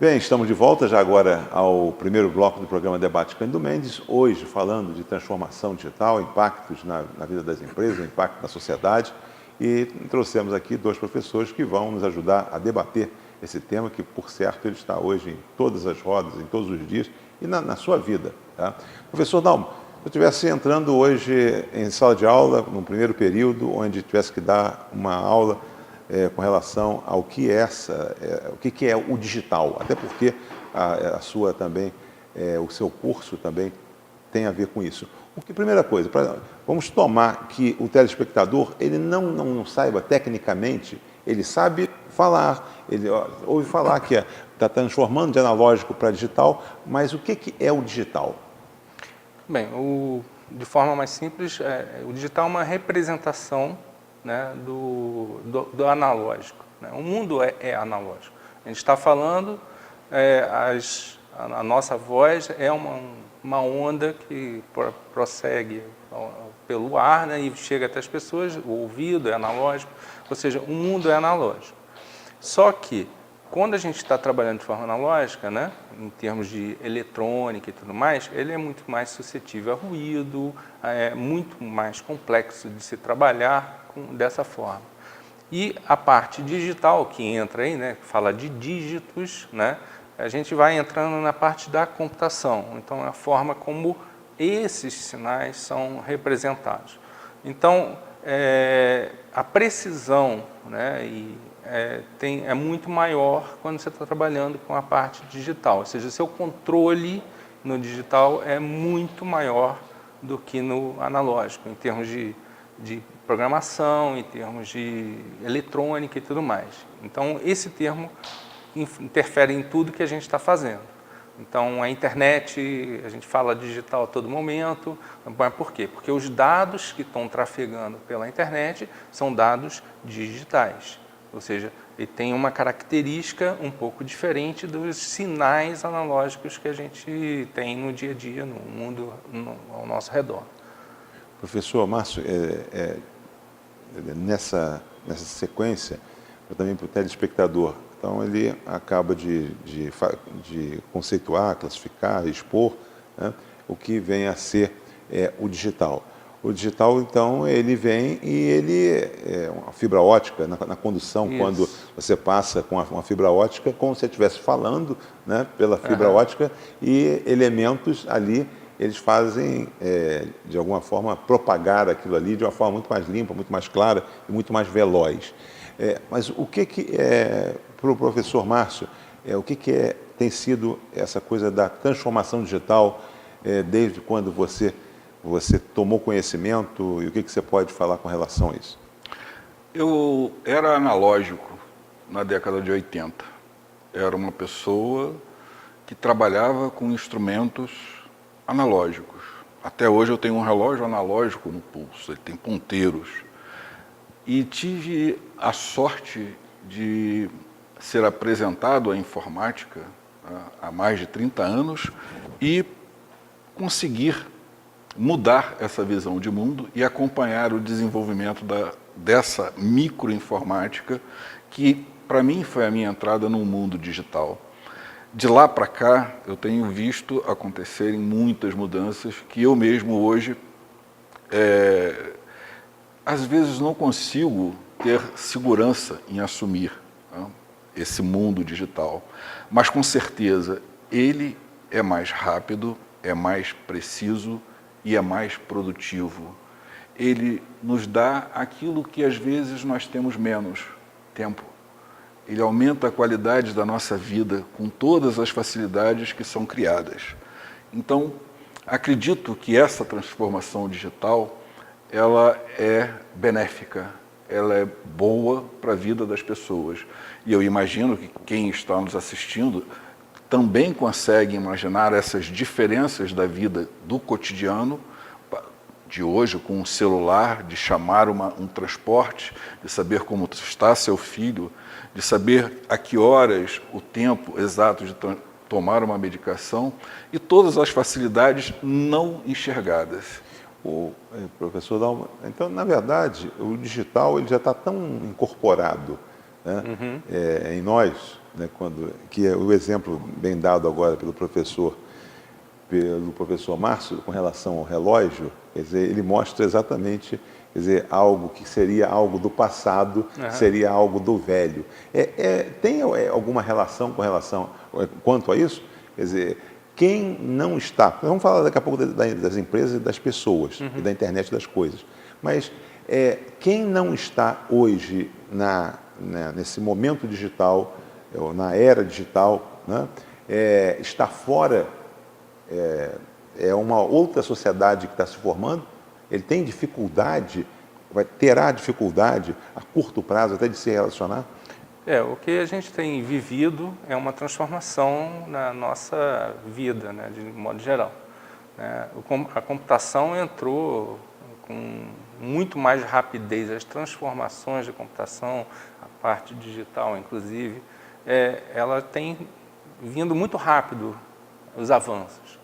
Bem, estamos de volta já agora ao primeiro bloco do programa Debate Cândido Mendes, hoje falando de transformação digital, impactos na vida das empresas, impacto na sociedade, e trouxemos aqui dois professores que vão nos ajudar a debater esse tema, que por certo ele está hoje em todas as rodas, em todos os dias e na sua vida. Tá? Professor Dalmo, se eu estivesse entrando hoje em sala de aula, num primeiro período, onde tivesse que dar uma aula com relação ao que é o que é o digital, até porque a sua também, o seu curso também tem a ver com isso. Primeira coisa, vamos tomar que o telespectador ele não saiba tecnicamente, ele sabe falar, ele ouve falar que está transformando de analógico para digital, mas o que é o digital? Bem, de forma mais simples, o digital é uma representação, né, do analógico. Né? O mundo é analógico. A gente está falando, a nossa voz é uma onda que prossegue pelo ar, né, e chega até as pessoas, o ouvido é analógico, ou seja, o mundo é analógico. Só que, quando a gente está trabalhando de forma analógica, né, em termos de eletrônica e tudo mais, ele é muito mais suscetível a ruído, é muito mais complexo de se trabalhar dessa forma. E a parte digital que entra aí, né, que fala de dígitos, né, a gente vai entrando na parte da computação. Então, é a forma como esses sinais são representados. Então, a precisão, né, é muito maior quando você está trabalhando com a parte digital. Ou seja, o seu controle no digital é muito maior do que no analógico, em termos de programação, em termos de eletrônica e tudo mais. Então, esse termo interfere em tudo que a gente está fazendo. Então, a internet, a gente fala digital a todo momento. Mas por quê? Porque os dados que estão trafegando pela internet são dados digitais. Ou seja, ele tem uma característica um pouco diferente dos sinais analógicos que a gente tem no dia a dia, no mundo ao nosso redor. Professor Márcio, nessa sequência, também para o telespectador, então ele acaba de conceituar, classificar, expor, né, o que vem a ser o digital. O digital, então, ele vem e ele é uma fibra ótica na condução. Isso. Quando você passa com uma fibra ótica, como se você estivesse falando, né, pela fibra ótica, e elementos ali, eles fazem, de alguma forma, propagar aquilo ali de uma forma muito mais limpa, muito mais clara e muito mais veloz. Mas o que para o professor Márcio, o que tem sido essa coisa da transformação digital desde quando você tomou conhecimento, e o que você pode falar com relação a isso? Eu era analógico na década de 80. Era uma pessoa que trabalhava com instrumentos analógicos. Até hoje eu tenho um relógio analógico no pulso, ele tem ponteiros. E tive a sorte de ser apresentado à informática há mais de 30 anos e conseguir mudar essa visão de mundo e acompanhar o desenvolvimento dessa microinformática, que para mim foi a minha entrada no mundo digital. De lá para cá, eu tenho visto acontecerem muitas mudanças que eu mesmo hoje, às vezes, não consigo ter segurança em assumir, né, esse mundo digital. Mas, com certeza, ele é mais rápido, é mais preciso e é mais produtivo. Ele nos dá aquilo que às vezes nós temos menos tempo. Ele aumenta a qualidade da nossa vida com todas as facilidades que são criadas. Então, acredito que essa transformação digital, ela é benéfica, ela é boa para a vida das pessoas. E eu imagino que quem está nos assistindo também consegue imaginar essas diferenças da vida do cotidiano de hoje, com um celular, de chamar um transporte, de saber como está seu filho, de saber a que horas, o tempo exato de tomar uma medicação e todas as facilidades não enxergadas. Professor Dalmo, então, na verdade, o digital ele já está tão incorporado, né, em nós, né, que é o exemplo bem dado agora pelo professor Márcio, com relação ao relógio, quer dizer, ele mostra exatamente, quer dizer, algo que seria algo do passado, seria algo do velho. Tem alguma relação quanto a isso? Quer dizer, quem não está... Vamos falar daqui a pouco das empresas e das pessoas, e da internet das coisas. Mas quem não está hoje nesse momento digital, ou na era digital, né, está fora... É uma outra sociedade que está se formando, ele tem dificuldade, terá dificuldade a curto prazo até de se relacionar? O que a gente tem vivido é uma transformação na nossa vida, né, de modo geral. A computação entrou com muito mais rapidez, as transformações da computação, a parte digital inclusive, ela tem vindo muito rápido, os avanços.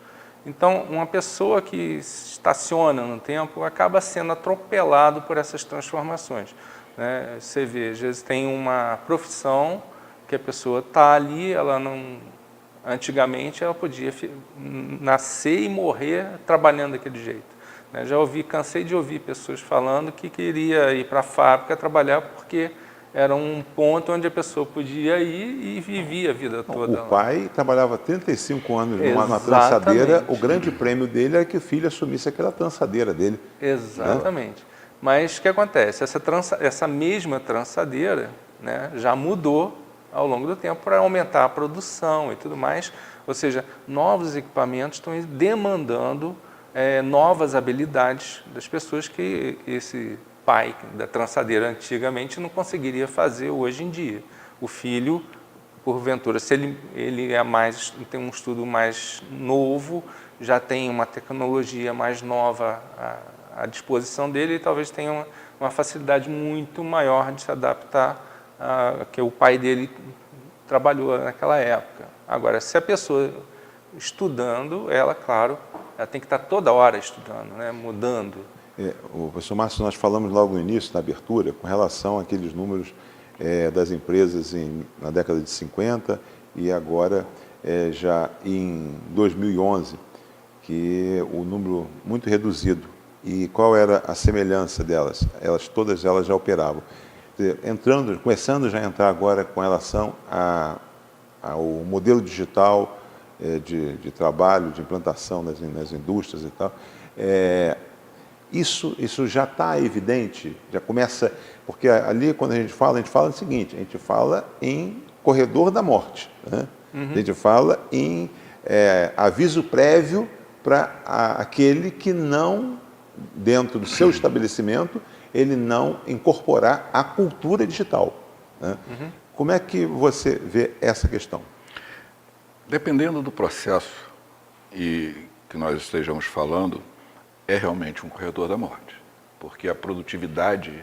Então, uma pessoa que estaciona no tempo acaba sendo atropelado por essas transformações, né? Você vê, às vezes tem uma profissão que a pessoa está ali, ela não... Antigamente ela podia nascer e morrer trabalhando daquele jeito, né? Cansei de ouvir pessoas falando que queria ir para a fábrica trabalhar porque era um ponto onde a pessoa podia ir e vivia a vida toda. O pai trabalhava 35 anos numa Exatamente. trançadeira, o grande prêmio dele era que o filho assumisse aquela trançadeira dele. Exatamente. Né? Mas o que acontece? Essa mesma trançadeira, né, já mudou ao longo do tempo para aumentar a produção e tudo mais. Ou seja, novos equipamentos estão demandando novas habilidades das pessoas que esse pai da trançadeira antigamente não conseguiria fazer hoje em dia. O filho, porventura, se ele tem um estudo mais novo, já tem uma tecnologia mais nova à disposição dele, e talvez tenha uma facilidade muito maior de se adaptar a que o pai dele trabalhou naquela época. Agora, se a pessoa estudando, ela tem que estar toda hora estudando, né, mudando. O professor Márcio, nós falamos logo no início, na abertura, com relação àqueles números das empresas na década de 50 e agora já em 2011, que o número muito reduzido. E qual era a semelhança delas? Todas elas já operavam. Começando já a entrar agora com relação ao modelo digital de trabalho, de implantação nas indústrias e tal. Isso já está evidente, já começa, porque ali quando a gente fala o seguinte, a gente fala em corredor da morte, né? A gente fala em aviso prévio para aquele que não, dentro do seu estabelecimento, ele não incorporar a cultura digital, né? Como é que você vê essa questão? Dependendo do processo e que nós estejamos falando, é realmente um corredor da morte, porque a produtividade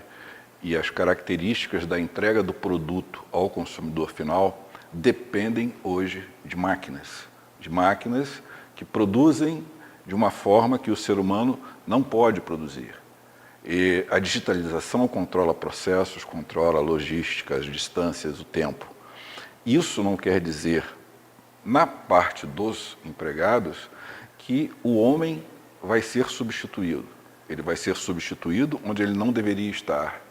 e as características da entrega do produto ao consumidor final dependem hoje de máquinas que produzem de uma forma que o ser humano não pode produzir. E a digitalização controla processos, controla logística, as distâncias, o tempo. Isso não quer dizer, na parte dos empregados, que o homem vai ser substituído. Ele vai ser substituído onde ele não deveria estar.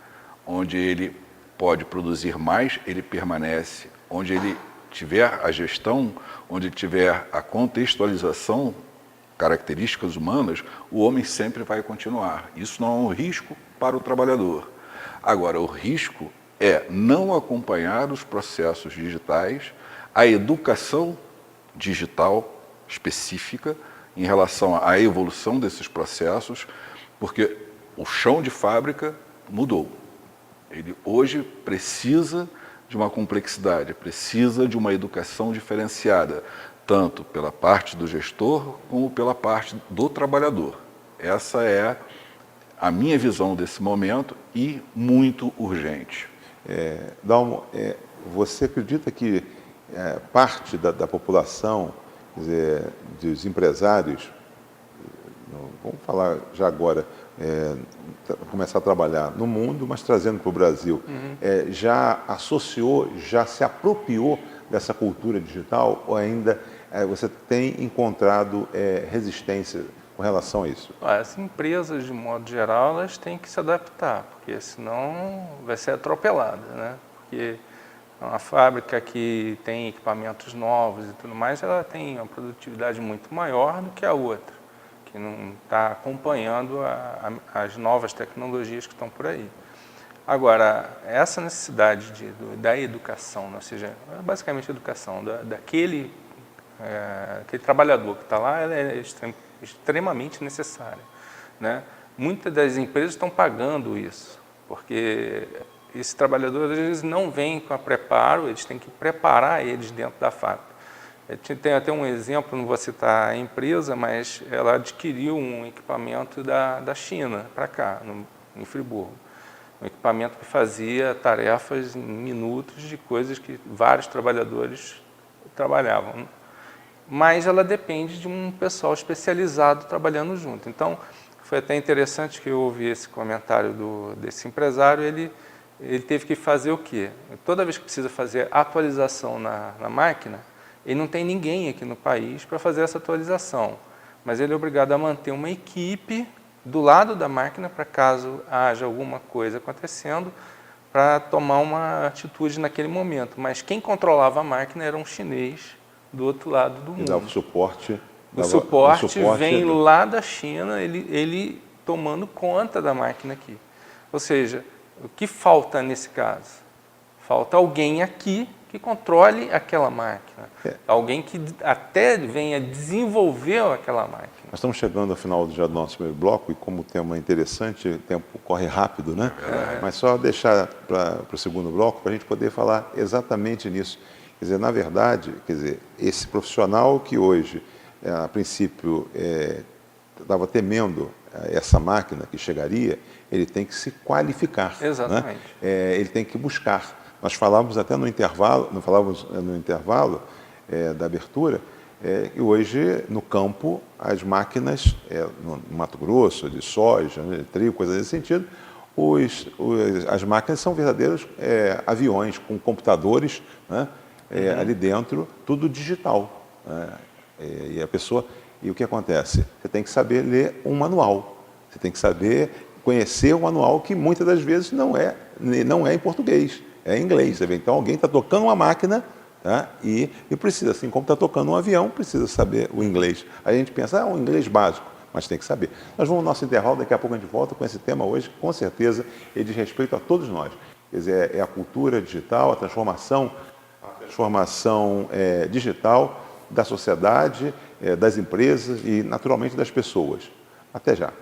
Onde ele pode produzir mais, ele permanece. Onde ele tiver a gestão, onde ele tiver a contextualização, características humanas, o homem sempre vai continuar. Isso não é um risco para o trabalhador. Agora, o risco é não acompanhar os processos digitais, a educação digital específica, em relação à evolução desses processos, porque o chão de fábrica mudou. Ele hoje precisa de uma complexidade, precisa de uma educação diferenciada, tanto pela parte do gestor como pela parte do trabalhador. Essa é a minha visão desse momento e muito urgente. Dalmo, você acredita que parte da população, quer dizer, dos empresários, vamos falar já agora, começar a trabalhar no mundo, mas trazendo para o Brasil, já associou, já se apropriou dessa cultura digital ou ainda você tem encontrado resistência com relação a isso? As empresas, de modo geral, elas têm que se adaptar, porque senão vai ser atropelada, né? Porque uma fábrica que tem equipamentos novos e tudo mais, ela tem uma produtividade muito maior do que a outra, que não está acompanhando as novas tecnologias que estão por aí. Agora, essa necessidade da educação, né? Ou seja, basicamente a educação daquele aquele trabalhador que está lá, ela é extremamente necessária, né? Muitas das empresas estão pagando isso, porque esses trabalhadores eles não vêm com a preparo, eles têm que preparar eles dentro da fábrica. Tem até um exemplo, não vou citar a empresa, mas ela adquiriu um equipamento da China para cá, em Friburgo. Um equipamento que fazia tarefas em minutos de coisas que vários trabalhadores trabalhavam. Mas ela depende de um pessoal especializado trabalhando junto. Então, foi até interessante que eu ouvi esse comentário desse empresário, ele teve que fazer o quê? Toda vez que precisa fazer atualização na máquina, ele não tem ninguém aqui no país para fazer essa atualização, mas ele é obrigado a manter uma equipe do lado da máquina para caso haja alguma coisa acontecendo, para tomar uma atitude naquele momento. Mas quem controlava a máquina era um chinês do outro lado do mundo. E dava suporte. O suporte vem lá da China, ele tomando conta da máquina aqui. Ou seja, o que falta nesse caso? Falta alguém aqui que controle aquela máquina. Alguém que até venha desenvolver aquela máquina. Nós estamos chegando ao final já do nosso primeiro bloco e como o tema é interessante, o tempo corre rápido, né? Mas só deixar para o segundo bloco para a gente poder falar exatamente nisso. Quer dizer, na verdade, esse profissional que hoje, a princípio, estava temendo essa máquina que chegaria, ele tem que se qualificar. Exatamente. Né? Ele tem que buscar. Nós falávamos até no intervalo, da abertura, que hoje, no campo, as máquinas, no Mato Grosso, de soja, de trigo, coisas desse sentido, as máquinas são verdadeiros aviões com computadores, né? Ali dentro, tudo digital. E o que acontece? Você tem que saber ler um manual, você tem que saber conhecer o manual que muitas das vezes não é em português, é em inglês. Você vê? Então alguém está tocando uma máquina, tá? e precisa, assim como está tocando um avião, precisa saber o inglês. Aí a gente pensa, um inglês básico, mas tem que saber. Nós vamos ao nosso intervalo, daqui a pouco a gente volta com esse tema hoje, que com certeza ele diz respeito a todos nós. Quer dizer, é a cultura digital, a transformação digital da sociedade, das empresas e, naturalmente, das pessoas. Até já.